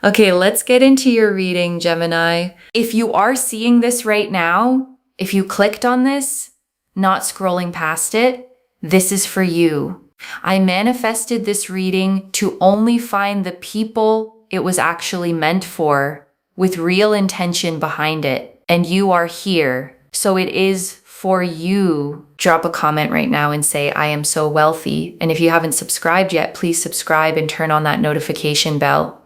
Okay, let's get into your reading, Gemini. If you are seeing this right now, if you clicked on this, not scrolling past it, this is for you. I manifested this reading to only find the people it was actually meant for, with real intention behind it. And you are here. So it is for you. Drop a comment right now and say, I am so wealthy. And if you haven't subscribed yet, please subscribe and turn on that notification bell.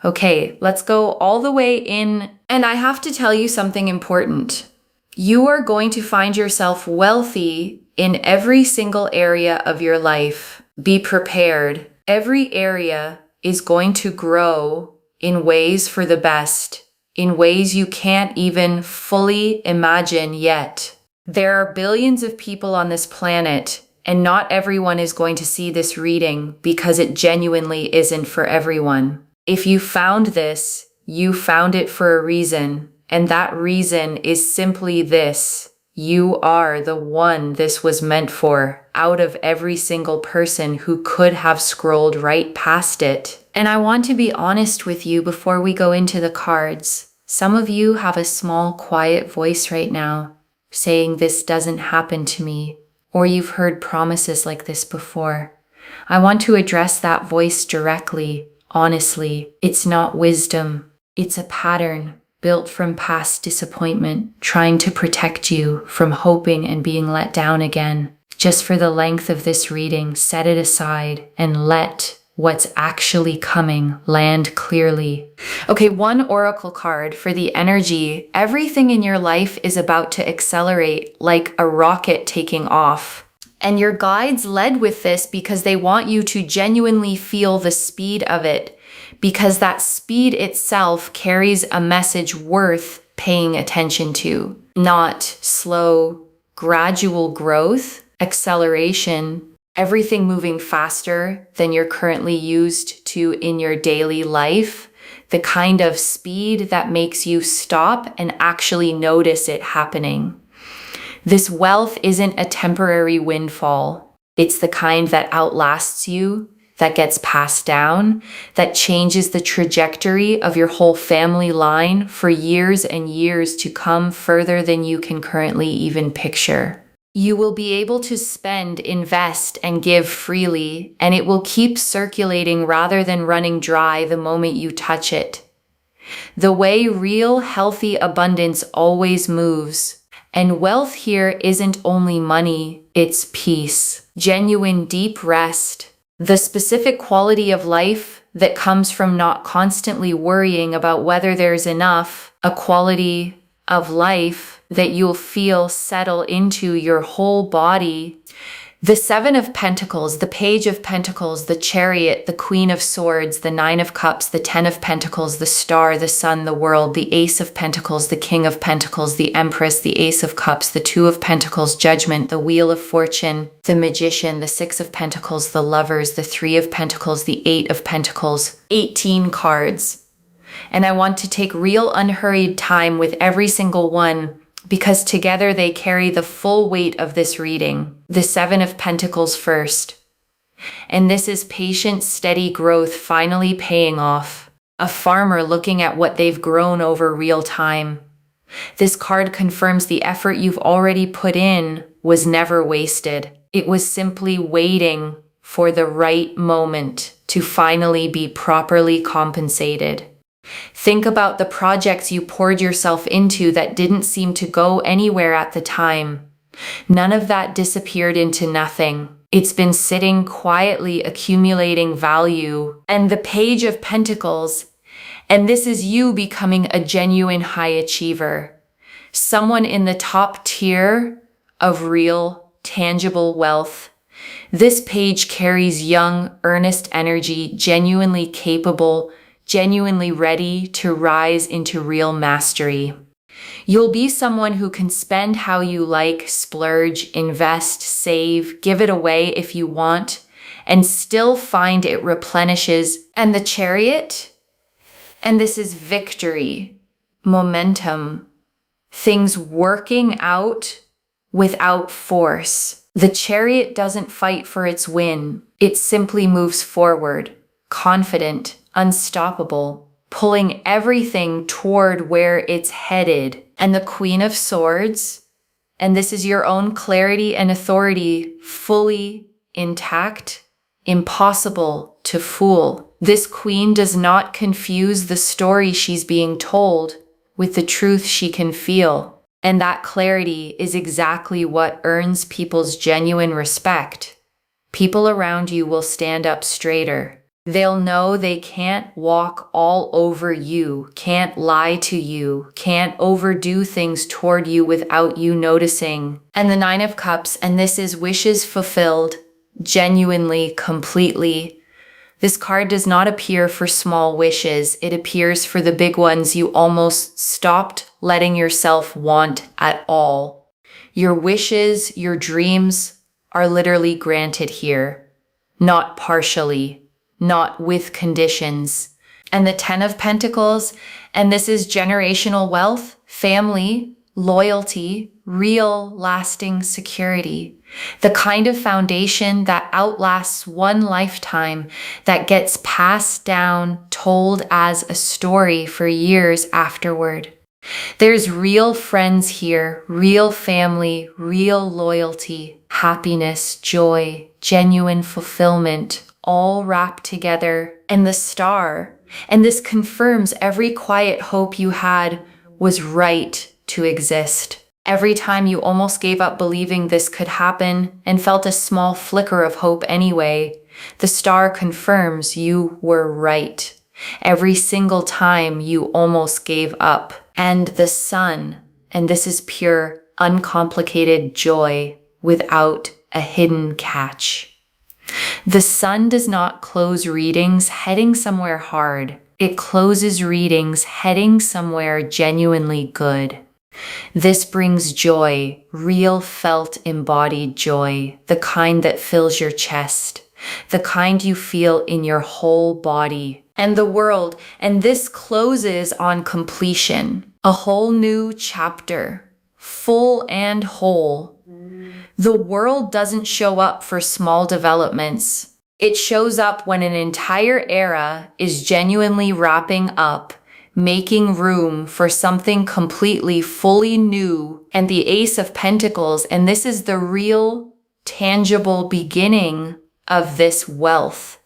Okay, let's go all the way in. And I have to tell you something important. You are going to find yourself wealthy in every single area of your life. Be prepared. Every area is going to grow in ways for the best, in ways you can't even fully imagine yet. There are billions of people on this planet, and not everyone is going to see this reading because it genuinely isn't for everyone. If you found this, you found it for a reason, and that reason is simply this. You are the one this was meant for, out of every single person who could have scrolled right past it. And I want to be honest with you before we go into the cards. Some of you have a small, quiet voice right now, saying this doesn't happen to me, or you've heard promises like this before. I want to address that voice directly. Honestly, it's not wisdom. It's a pattern built from past disappointment, trying to protect you from hoping and being let down again. Just for the length of this reading, set it aside and let what's actually coming land clearly. Okay, one oracle card for the energy. Everything in your life is about to accelerate like a rocket taking off. And your guides led with this because they want you to genuinely feel the speed of it, because that speed itself carries a message worth paying attention to. Not slow, gradual growth, acceleration, everything moving faster than you're currently used to in your daily life, the kind of speed that makes you stop and actually notice it happening. This wealth isn't a temporary windfall. It's the kind that outlasts you, that gets passed down, that changes the trajectory of your whole family line for years and years to come, further than you can currently even picture. You will be able to spend, invest, and give freely, and it will keep circulating rather than running dry the moment you touch it. The way real, healthy abundance always moves. And wealth here isn't only money, it's peace, genuine deep rest, the specific quality of life that comes from not constantly worrying about whether there's enough, a quality of life that you'll feel settle into your whole body. The Seven of Pentacles, the Page of Pentacles, the Chariot, the Queen of Swords, the Nine of Cups, the Ten of Pentacles, the Star, the Sun, the World, the Ace of Pentacles, the King of Pentacles, the Empress, the Ace of Cups, the Two of Pentacles, Judgment, the Wheel of Fortune, the Magician, the Six of Pentacles, the Lovers, the Three of Pentacles, the Eight of Pentacles, 18 cards. And I want to take real unhurried time with every single one, because together they carry the full weight of this reading. The Seven of Pentacles first. And this is patient, steady growth finally paying off. A farmer looking at what they've grown over real time. This card confirms the effort you've already put in was never wasted. It was simply waiting for the right moment to finally be properly compensated. Think about the projects you poured yourself into that didn't seem to go anywhere at the time. None of that disappeared into nothing. It's been sitting quietly accumulating value. And the Page of Pentacles, and this is you becoming a genuine high achiever. Someone in the top tier of real, tangible wealth. This page carries young, earnest energy, genuinely capable, genuinely ready to rise into real mastery. You'll be someone who can spend how you like, splurge, invest, save, give it away if you want, and still find it replenishes. And the Chariot, and this is victory, momentum, things working out without force. The Chariot doesn't fight for its win. It simply moves forward, confident, unstoppable, pulling everything toward where it's headed. And the Queen of Swords, and this is your own clarity and authority, fully intact, impossible to fool. This queen does not confuse the story she's being told with the truth she can feel. And that clarity is exactly what earns people's genuine respect. People around you will stand up straighter. They'll know they can't walk all over you, can't lie to you, can't overdo things toward you without you noticing. And the Nine of Cups, and this is wishes fulfilled, genuinely, completely. This card does not appear for small wishes. It appears for the big ones you almost stopped letting yourself want at all. Your wishes, your dreams are literally granted here, not partially, not with conditions. And the Ten of Pentacles, and this is generational wealth, family, loyalty, real lasting security. The kind of foundation that outlasts one lifetime, that gets passed down, told as a story for years afterward. There's real friends here, real family, real loyalty, happiness, joy, genuine fulfillment, all wrapped together. And the Star, and this confirms every quiet hope you had was right to exist. Every time you almost gave up believing this could happen and felt a small flicker of hope anyway, the Star confirms you were right. Every single time you almost gave up. And the Sun, and this is pure, uncomplicated joy without a hidden catch. The Sun does not close readings heading somewhere hard. It closes readings heading somewhere genuinely good. This brings joy, real felt embodied joy, the kind that fills your chest, the kind you feel in your whole body and the world. And this closes on completion, a whole new chapter, full and whole. The world doesn't show up for small developments. It shows up when an entire era is genuinely wrapping up, making room for something completely, fully new. And the Ace of Pentacles, and this is the real, tangible beginning of this wealth.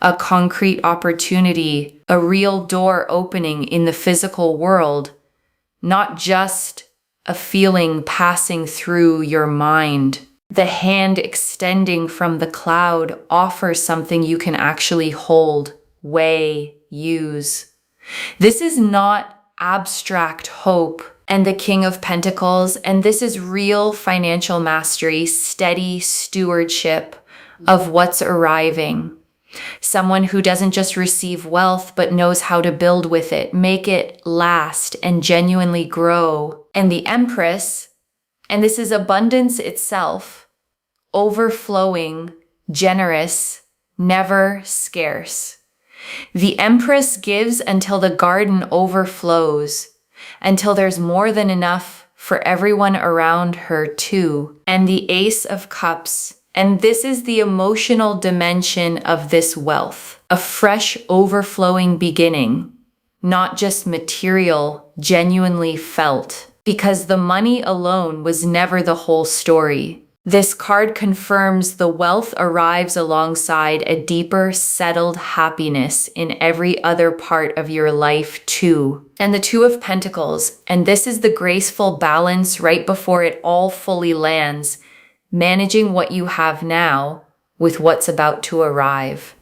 A concrete opportunity, a real door opening in the physical world, not just a feeling passing through your mind. The hand extending from the cloud offers something you can actually hold, weigh, use. This is not abstract hope. And the King of Pentacles, and this is real financial mastery, steady stewardship of what's arriving. Someone who doesn't just receive wealth, but knows how to build with it, make it last and genuinely grow. And the Empress, and this is abundance itself, overflowing, generous, never scarce. The Empress gives until the garden overflows, until there's more than enough for everyone around her too. And the Ace of Cups, and this is the emotional dimension of this wealth, a fresh overflowing beginning, not just material, genuinely felt, because the money alone was never the whole story. This card confirms the wealth arrives alongside a deeper, settled happiness in every other part of your life too. And the Two of Pentacles, and this is the graceful balance right before it all fully lands, managing what you have now with what's about to arrive.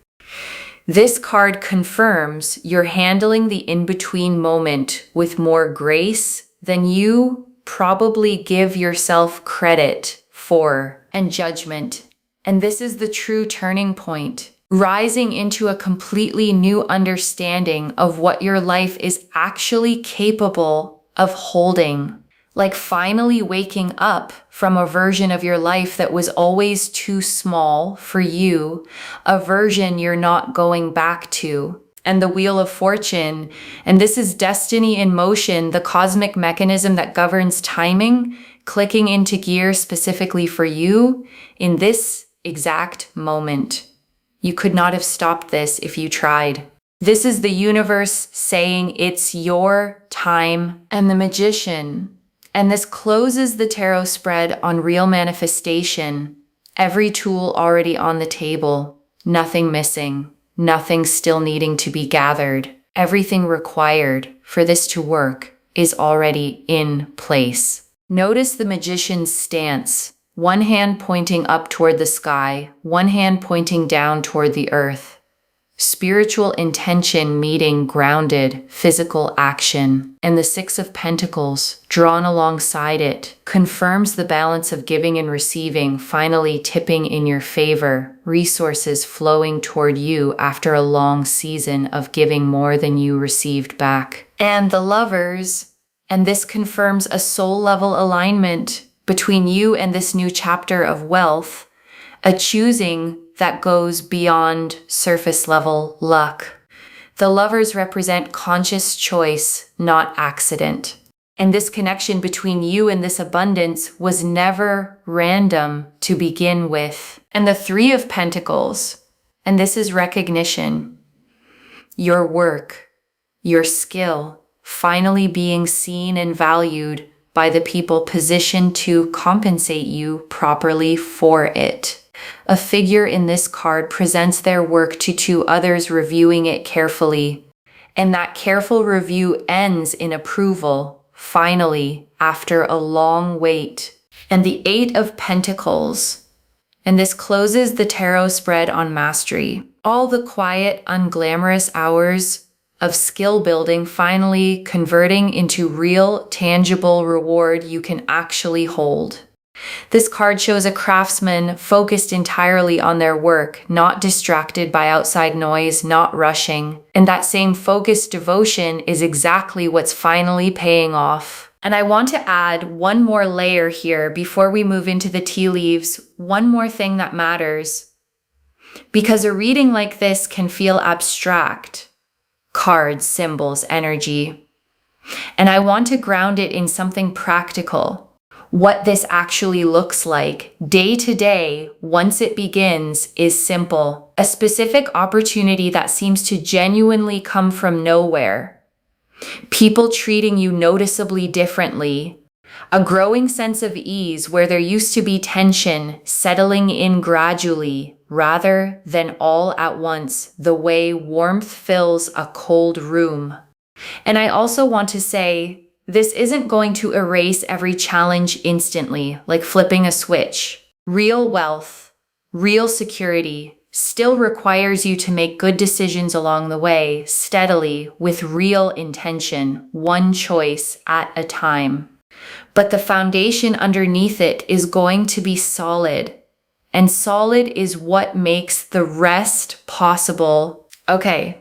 This card confirms you're handling the in-between moment with more grace than you probably give yourself credit for, and judgment. And this is the true turning point, rising into a completely new understanding of what your life is actually capable of holding. Like finally waking up from a version of your life that was always too small for you, a version you're not going back to. And the Wheel of Fortune, and this is destiny in motion, the cosmic mechanism that governs timing, clicking into gear specifically for you in this exact moment. You could not have stopped this if you tried. This is the universe saying it's your time. And the Magician. And this closes the tarot spread on real manifestation. Every tool already on the table. Nothing missing. Nothing still needing to be gathered. Everything required for this to work is already in place. Notice the Magician's stance. One hand pointing up toward the sky, one hand pointing down toward the earth. Spiritual intention meeting grounded physical action. And the Six of Pentacles, drawn alongside it, confirms the balance of giving and receiving finally tipping in your favor, resources flowing toward you after a long season of giving more than you received back. And the Lovers, and this confirms a soul-level alignment between you and this new chapter of wealth, a choosing that goes beyond surface-level luck. The Lovers represent conscious choice, not accident. And this connection between you and this abundance was never random to begin with. And the Three of Pentacles, and this is recognition. Your work, your skill, finally being seen and valued by the people positioned to compensate you properly for it. A figure in this card presents their work to two others reviewing it carefully, and that careful review ends in approval, finally, after a long wait. And the Eight of Pentacles, and this closes the tarot spread on mastery. All the quiet, unglamorous hours of skill building finally converting into real, tangible reward you can actually hold. This card shows a craftsman focused entirely on their work, not distracted by outside noise, not rushing. And that same focused devotion is exactly what's finally paying off. And I want to add one more layer here before we move into the tea leaves, one more thing that matters. Because a reading like this can feel abstract. Cards, symbols, energy. And I want to ground it in something practical. What this actually looks like day to day once it begins is simple. A specific opportunity that seems to genuinely come from nowhere. People treating you noticeably differently. A growing sense of ease where there used to be tension settling in gradually rather than all at once, the way warmth fills a cold room. And I also want to say, this isn't going to erase every challenge instantly, like flipping a switch. Real wealth, real security, still requires you to make good decisions along the way, steadily, with real intention, one choice at a time. But the foundation underneath it is going to be solid. And solid is what makes the rest possible. Okay,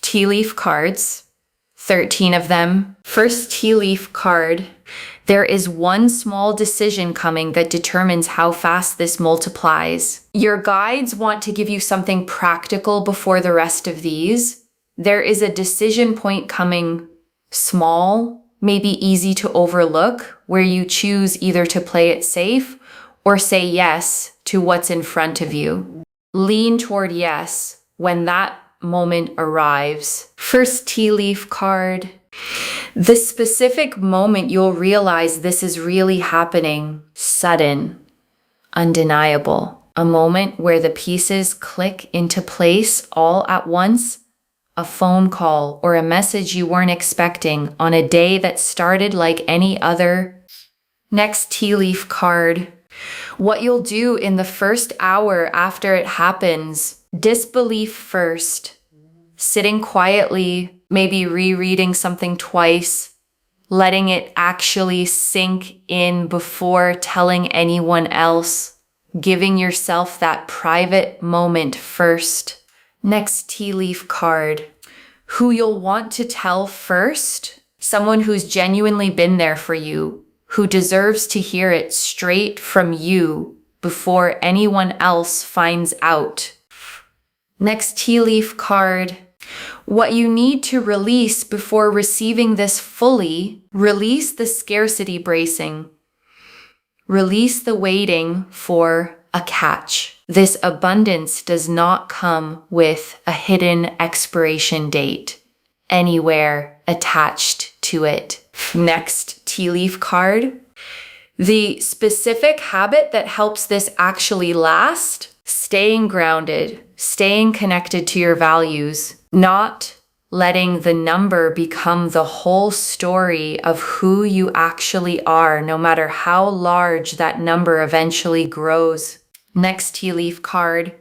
tea leaf cards. 13 of them. First tea leaf card. There is one small decision coming that determines how fast this multiplies. Your guides want to give you something practical before the rest of these. There is a decision point coming, small, maybe easy to overlook, where you choose either to play it safe or say yes to what's in front of you. Lean toward yes when that moment arrives. First tea leaf card. The specific moment you'll realize this is really happening. Sudden. Undeniable. A moment where the pieces click into place all at once. A phone call or a message you weren't expecting on a day that started like any other. Next tea leaf card. What you'll do in the first hour after it happens. Disbelief first. Sitting quietly, maybe rereading something twice, letting it actually sink in before telling anyone else, giving yourself that private moment first. Next tea leaf card. Who you'll want to tell first? Someone who's genuinely been there for you, who deserves to hear it straight from you before anyone else finds out. Next tea leaf card. What you need to release before receiving this fully, release the scarcity bracing. Release the waiting for a catch. This abundance does not come with a hidden expiration date anywhere attached to it. Next tea leaf card. The specific habit that helps this actually last: staying grounded, staying connected to your values, not letting the number become the whole story of who you actually are, no matter how large that number eventually grows. Next tea leaf card.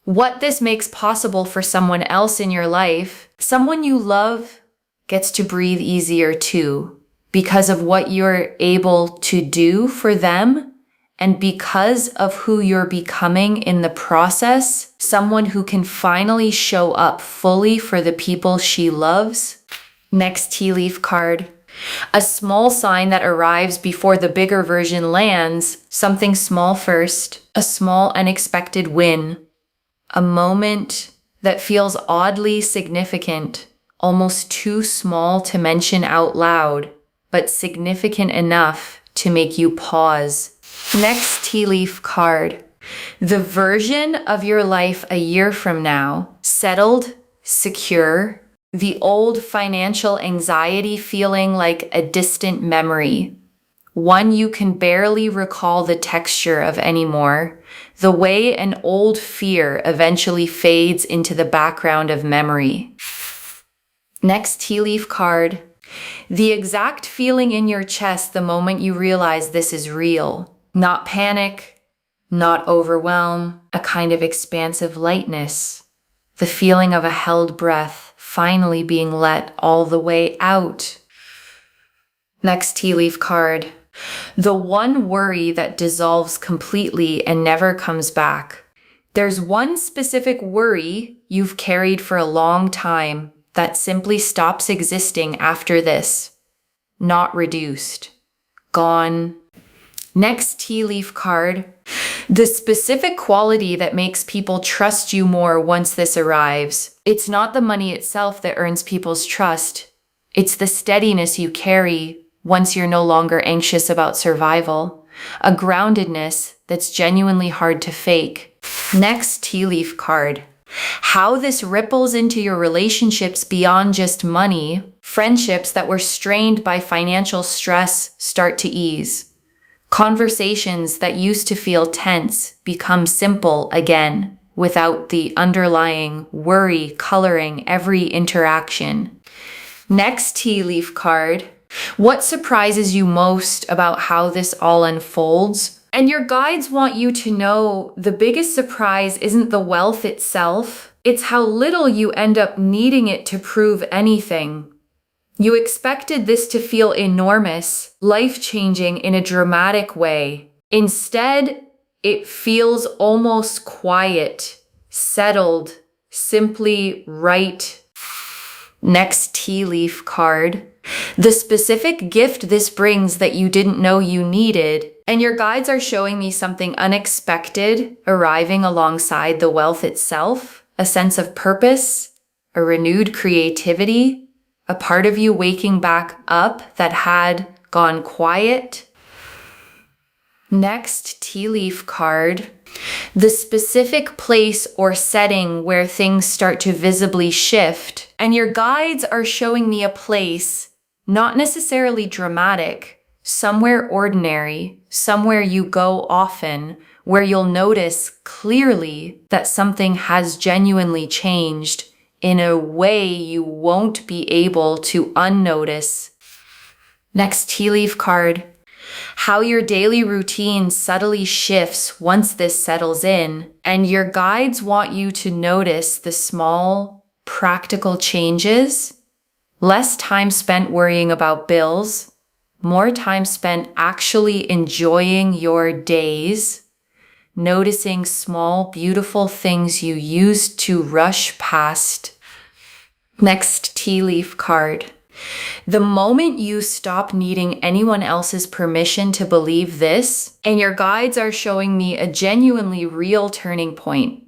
What this makes possible for someone else in your life, someone you love, gets to breathe easier too, because of what you're able to do for them. And because of who you're becoming in the process, someone who can finally show up fully for the people she loves. Next tea leaf card. A small sign that arrives before the bigger version lands, something small first, a small unexpected win, a moment that feels oddly significant, almost too small to mention out loud, but significant enough to make you pause. Next tea leaf card. The version of your life a year from now, settled, secure, the old financial anxiety feeling like a distant memory, one you can barely recall the texture of anymore, the way an old fear eventually fades into the background of memory. Next tea leaf card. The exact feeling in your chest the moment you realize this is real. Not panic, not overwhelm, a kind of expansive lightness. The feeling of a held breath finally being let all the way out. Next tea leaf card. The one worry that dissolves completely and never comes back. There's one specific worry you've carried for a long time that simply stops existing after this. Not reduced. Gone. Next tea leaf card. The specific quality that makes people trust you more once this arrives. It's not the money itself that earns people's trust. It's the steadiness you carry once you're no longer anxious about survival. A groundedness that's genuinely hard to fake. Next tea leaf card. How this ripples into your relationships beyond just money. Friendships that were strained by financial stress start to ease. Conversations that used to feel tense become simple again, without the underlying worry coloring every interaction. Next tea leaf card. What surprises you most about how this all unfolds? And your guides want you to know the biggest surprise isn't the wealth itself, it's how little you end up needing it to prove anything. You expected this to feel enormous, life-changing in a dramatic way. Instead, it feels almost quiet, settled, simply right. Next tea leaf card. The specific gift this brings that you didn't know you needed, and your guides are showing me something unexpected arriving alongside the wealth itself, a sense of purpose, a renewed creativity, a part of you waking back up that had gone quiet. Next tea leaf card. The specific place or setting where things start to visibly shift, and your guides are showing me a place, not necessarily dramatic, somewhere ordinary, somewhere you go often, where you'll notice clearly that something has genuinely changed in a way you won't be able to unnotice. Next tea leaf card. How your daily routine subtly shifts once this settles in, and your guides want you to notice the small, practical changes. Less time spent worrying about bills, more time spent actually enjoying your days, noticing small, beautiful things you used to rush past. Next tea leaf card. The moment you stop needing anyone else's permission to believe this, and your guides are showing me a genuinely real turning point.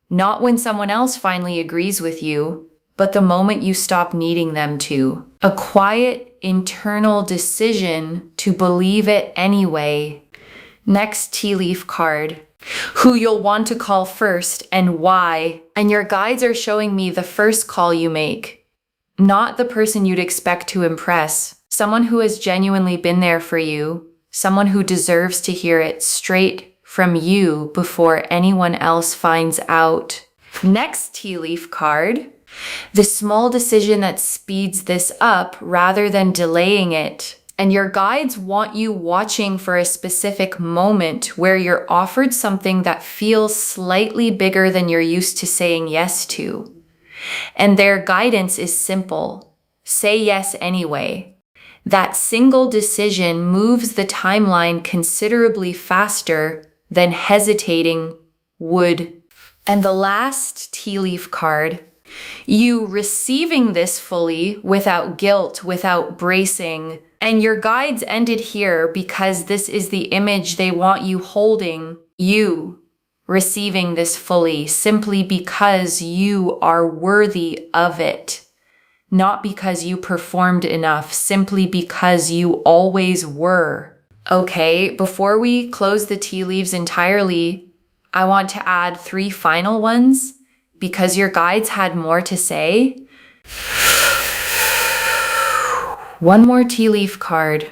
Not when someone else finally agrees with you, but the moment you stop needing them to. A quiet, internal decision to believe it anyway. Next tea leaf card. who you'll want to call first and why. And your guides are showing me the first call you make, not the person you'd expect to impress, someone who has genuinely been there for you, someone who deserves to hear it straight from you before anyone else finds out. Next tea leaf card, the small decision that speeds this up rather than delaying it. And your guides want you watching for a specific moment where you're offered something that feels slightly bigger than you're used to saying yes to. And their guidance is simple. Say yes anyway. That single decision moves the timeline considerably faster than hesitating would. And the last tea leaf card, you receiving this fully without guilt, without bracing. And your guides ended here because this is the image they want you holding, you receiving this fully, simply because you are worthy of it. Not because you performed enough, simply because you always were. Okay, before we close the tea leaves entirely, I want to add 3 final ones because your guides had more to say. One more tea leaf card.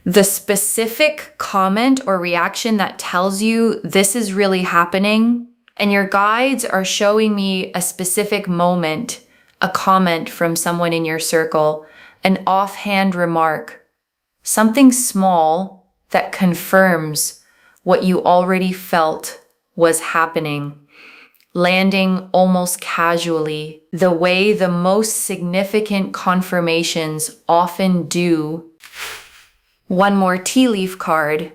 The specific comment or reaction that tells you this is really happening, and your guides are showing me a specific moment, a comment from someone in your circle, an offhand remark, something small that confirms what you already felt was happening, landing almost casually, the way the most significant confirmations often do. One more tea leaf card.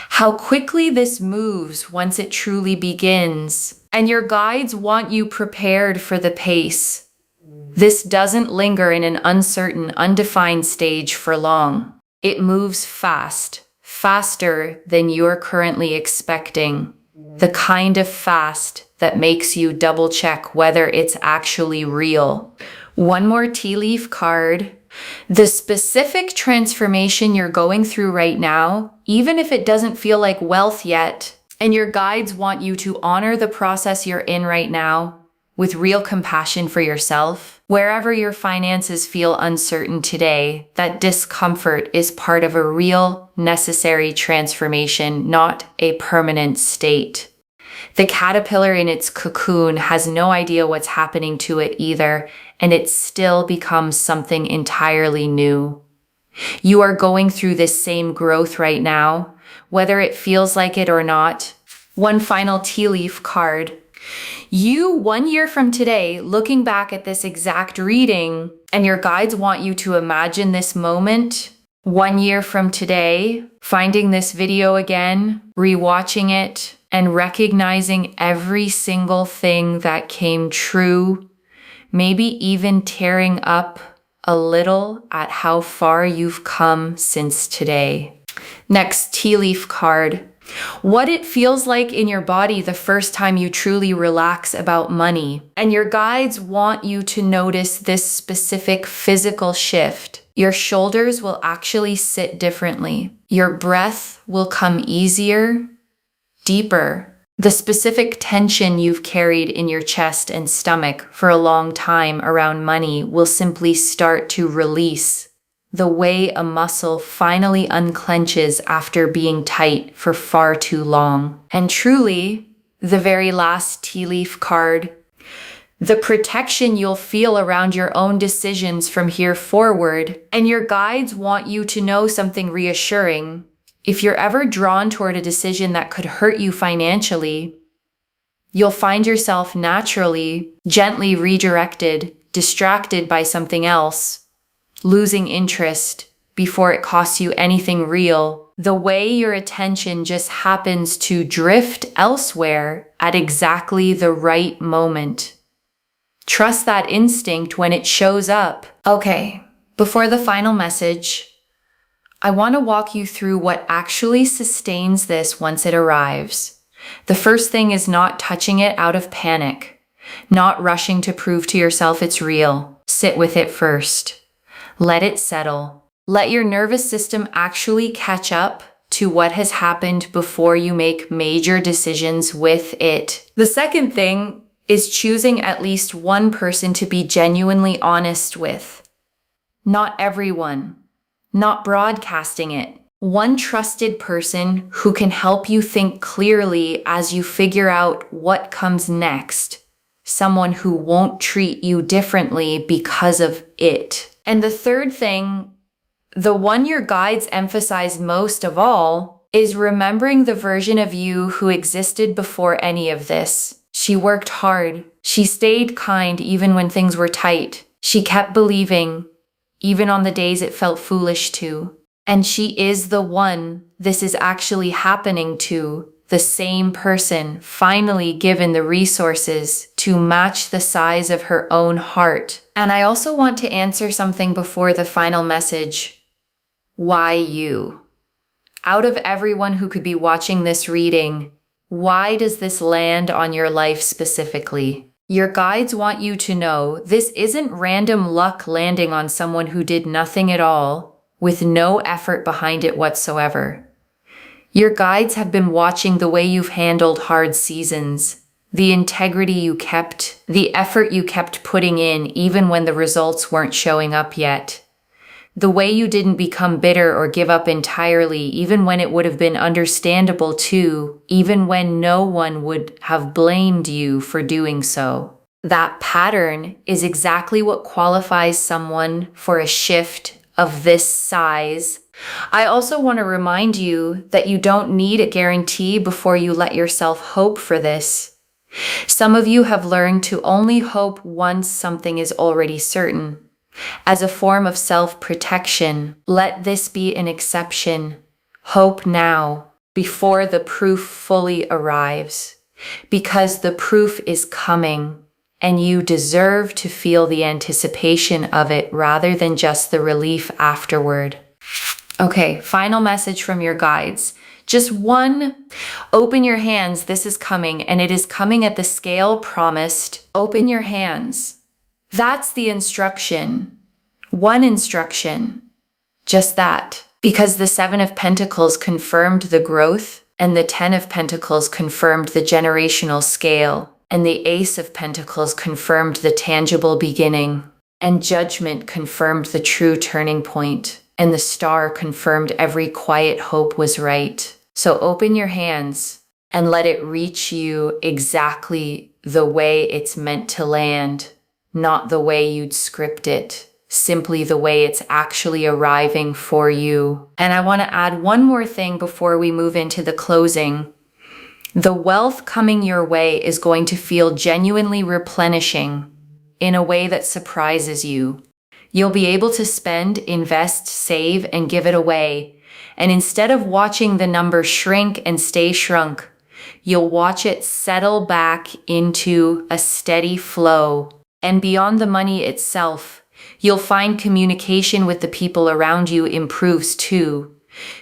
How quickly this moves once it truly begins. And your guides want you prepared for the pace. This doesn't linger in an uncertain, undefined stage for long. It moves fast, faster than you're currently expecting. The kind of fast that makes you double check whether it's actually real. One more tea leaf card. The specific transformation you're going through right now, even if it doesn't feel like wealth yet, and your guides want you to honor the process you're in right now with real compassion for yourself. Wherever your finances feel uncertain today, that discomfort is part of a real, necessary transformation, not a permanent state. The caterpillar in its cocoon has no idea what's happening to it either, and it still becomes something entirely new. You are going through this same growth right now, whether it feels like it or not. One final tea leaf card. You, 1 year from today, looking back at this exact reading, and your guides want you to imagine this moment. 1 year from today, finding this video again, rewatching it, and recognizing every single thing that came true, maybe even tearing up a little at how far you've come since today. Next tea leaf card. What it feels like in your body the first time you truly relax about money. And your guides want you to notice this specific physical shift. Your shoulders will actually sit differently. Your breath will come easier, deeper. The specific tension you've carried in your chest and stomach for a long time around money will simply start to release, the way a muscle finally unclenches after being tight for far too long. And truly, the very last tea leaf card, the protection you'll feel around your own decisions from here forward. And your guides want you to know something reassuring. If you're ever drawn toward a decision that could hurt you financially, you'll find yourself naturally, gently redirected, distracted by something else, losing interest before it costs you anything real. The way your attention just happens to drift elsewhere at exactly the right moment. Trust that instinct when it shows up. Okay, before the final message, I want to walk you through what actually sustains this once it arrives. The first thing is not touching it out of panic, not rushing to prove to yourself it's real. Sit with it first. Let it settle. Let your nervous system actually catch up to what has happened before you make major decisions with it. The second thing is choosing at least one person to be genuinely honest with. Not everyone. Not broadcasting it. One trusted person who can help you think clearly as you figure out what comes next. Someone who won't treat you differently because of it. And the third thing, the one your guides emphasize most of all, is remembering the version of you who existed before any of this. She worked hard. She stayed kind even when things were tight. She kept believing, even on the days it felt foolish to. And she is the one this is actually happening to, the same person finally given the resources to match the size of her own heart. And I also want to answer something before the final message. Why you? Out of everyone who could be watching this reading, why does this land on your life specifically? Your guides want you to know this isn't random luck landing on someone who did nothing at all, with no effort behind it whatsoever. Your guides have been watching the way you've handled hard seasons, the integrity you kept, the effort you kept putting in even when the results weren't showing up yet. The way you didn't become bitter or give up entirely, even when it would have been understandable to, even when no one would have blamed you for doing so. That pattern is exactly what qualifies someone for a shift of this size. I also want to remind you that you don't need a guarantee before you let yourself hope for this. Some of you have learned to only hope once something is already certain. As a form of self-protection, let this be an exception. Hope now, before the proof fully arrives, because the proof is coming, and you deserve to feel the anticipation of it rather than just the relief afterward. Okay, final message from your guides. Just one. Open your hands. This is coming, and it is coming at the scale promised. Open your hands. That's the instruction. One instruction. Just that. Because the Seven of Pentacles confirmed the growth, and the Ten of Pentacles confirmed the generational scale, and the Ace of Pentacles confirmed the tangible beginning, and Judgment confirmed the true turning point, and the Star confirmed every quiet hope was right. So open your hands and let it reach you exactly the way it's meant to land. Not the way you'd script it, simply the way it's actually arriving for you. And I want to add one more thing before we move into the closing. The wealth coming your way is going to feel genuinely replenishing in a way that surprises you. You'll be able to spend, invest, save, and give it away. And instead of watching the number shrink and stay shrunk, you'll watch it settle back into a steady flow. And beyond the money itself, you'll find communication with the people around you improves too.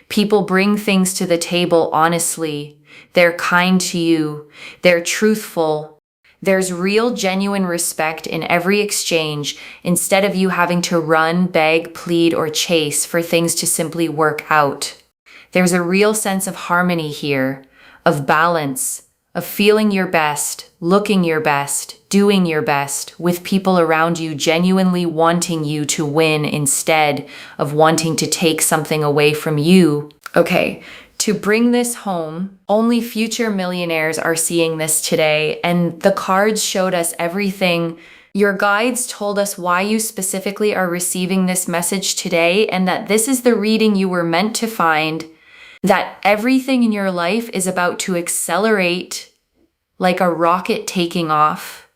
People bring things to the table honestly. They're kind to you. They're truthful. There's real, genuine respect in every exchange instead of you having to run, beg, plead, or chase for things to simply work out. There's a real sense of harmony here, of balance, of feeling your best, looking your best, doing your best, with people around you genuinely wanting you to win instead of wanting to take something away from you. Okay, to bring this home, only future millionaires are seeing this today, and the cards showed us everything. Your guides told us why you specifically are receiving this message today, and that this is the reading you were meant to find, that everything in your life is about to accelerate like a rocket taking off,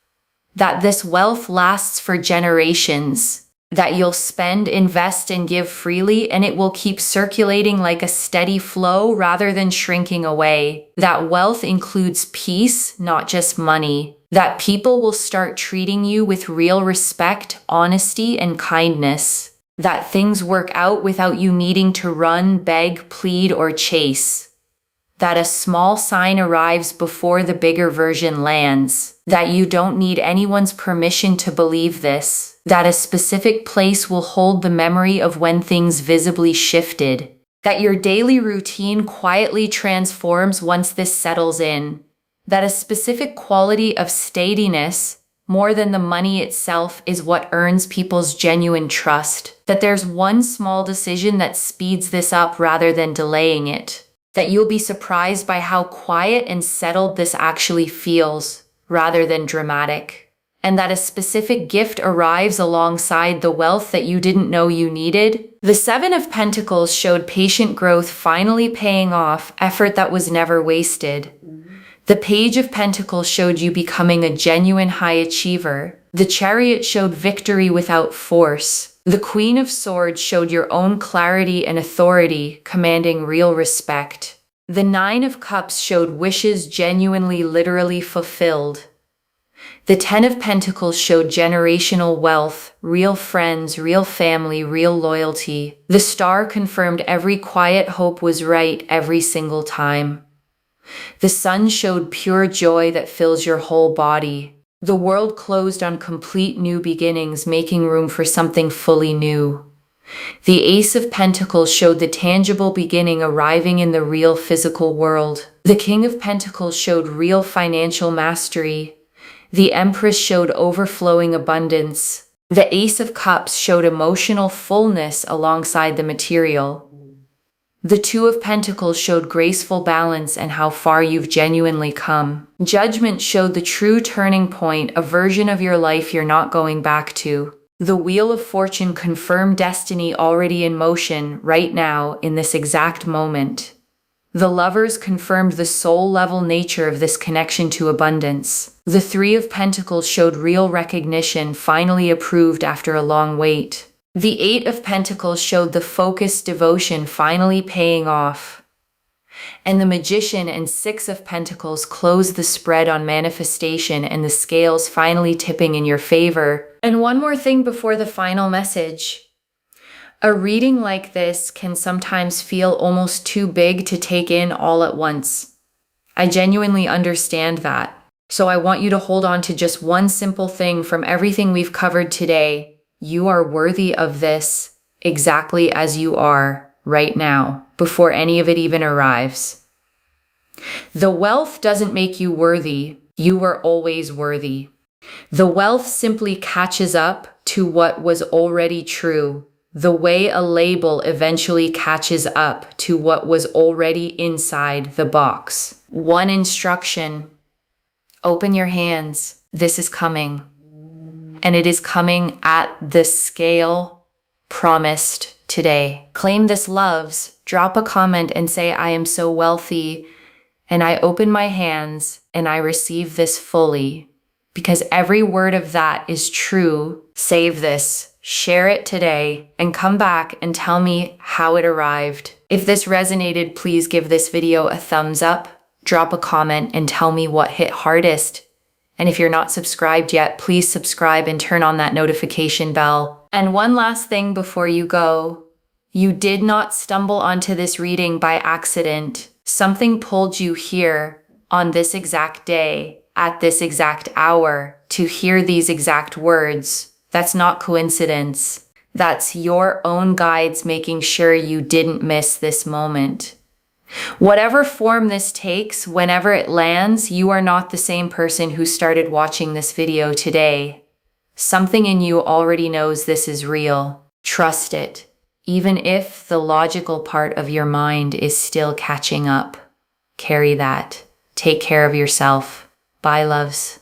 that this wealth lasts for generations, that you'll spend, invest, and give freely, and it will keep circulating like a steady flow rather than shrinking away. That wealth includes peace, not just money. That people will start treating you with real respect, honesty, and kindness. That things work out without you needing to run, beg, plead, or chase. That a small sign arrives before the bigger version lands. That you don't need anyone's permission to believe this. That a specific place will hold the memory of when things visibly shifted. that your daily routine quietly transforms once this settles in, that a specific quality of steadiness, more than the money itself, is what earns people's genuine trust, that there's one small decision that speeds this up rather than delaying it, that you'll be surprised by how quiet and settled this actually feels, rather than dramatic, and that a specific gift arrives alongside the wealth that you didn't know you needed. The Seven of Pentacles showed patient growth finally paying off, effort that was never wasted. The Page of Pentacles showed you becoming a genuine high achiever. The Chariot showed victory without force. The Queen of Swords showed your own clarity and authority, commanding real respect. The Nine of Cups showed wishes genuinely, literally fulfilled. The Ten of Pentacles showed generational wealth, real friends, real family, real loyalty. The Star confirmed every quiet hope was right every single time. The Sun showed pure joy that fills your whole body. The world closed on complete new beginnings, making room for something fully new. The Ace of Pentacles showed the tangible beginning arriving in the real physical world. The King of Pentacles showed real financial mastery. The Empress showed overflowing abundance. The Ace of Cups showed emotional fullness alongside the material. The Two of Pentacles showed graceful balance and how far you've genuinely come. Judgment showed the true turning point, a version of your life you're not going back to. The Wheel of Fortune confirmed destiny already in motion right now in this exact moment. The Lovers confirmed the soul-level nature of this connection to abundance. The Three of Pentacles showed real recognition, finally approved after a long wait. The Eight of Pentacles showed the focused devotion finally paying off. And the Magician and Six of Pentacles closed the spread on manifestation and the scales finally tipping in your favor. And one more thing before the final message. A reading like this can sometimes feel almost too big to take in all at once. I genuinely understand that. So I want you to hold on to just one simple thing from everything we've covered today. You are worthy of this exactly as you are right now, before any of it even arrives. The wealth doesn't make you worthy. You were always worthy. The wealth simply catches up to what was already true, the way a label eventually catches up to what was already inside the box. One instruction: open your hands. This is coming. And it is coming at the scale promised today. Claim this, loves. Drop a comment and say, I am so wealthy, and I open my hands and I receive this fully. Because every word of that is true. Save this, share it today, and come back and tell me how it arrived. If this resonated, please give this video a thumbs up, drop a comment, and tell me what hit hardest. And if you're not subscribed yet, please subscribe and turn on that notification bell. And one last thing before you go. You did not stumble onto this reading by accident. Something pulled you here on this exact day, at this exact hour, to hear these exact words. That's not coincidence. That's your own guides making sure you didn't miss this moment. Whatever form this takes, whenever it lands, you are not the same person who started watching this video today. Something in you already knows this is real. Trust it, even if the logical part of your mind is still catching up. Carry that. Take care of yourself. Bye, loves.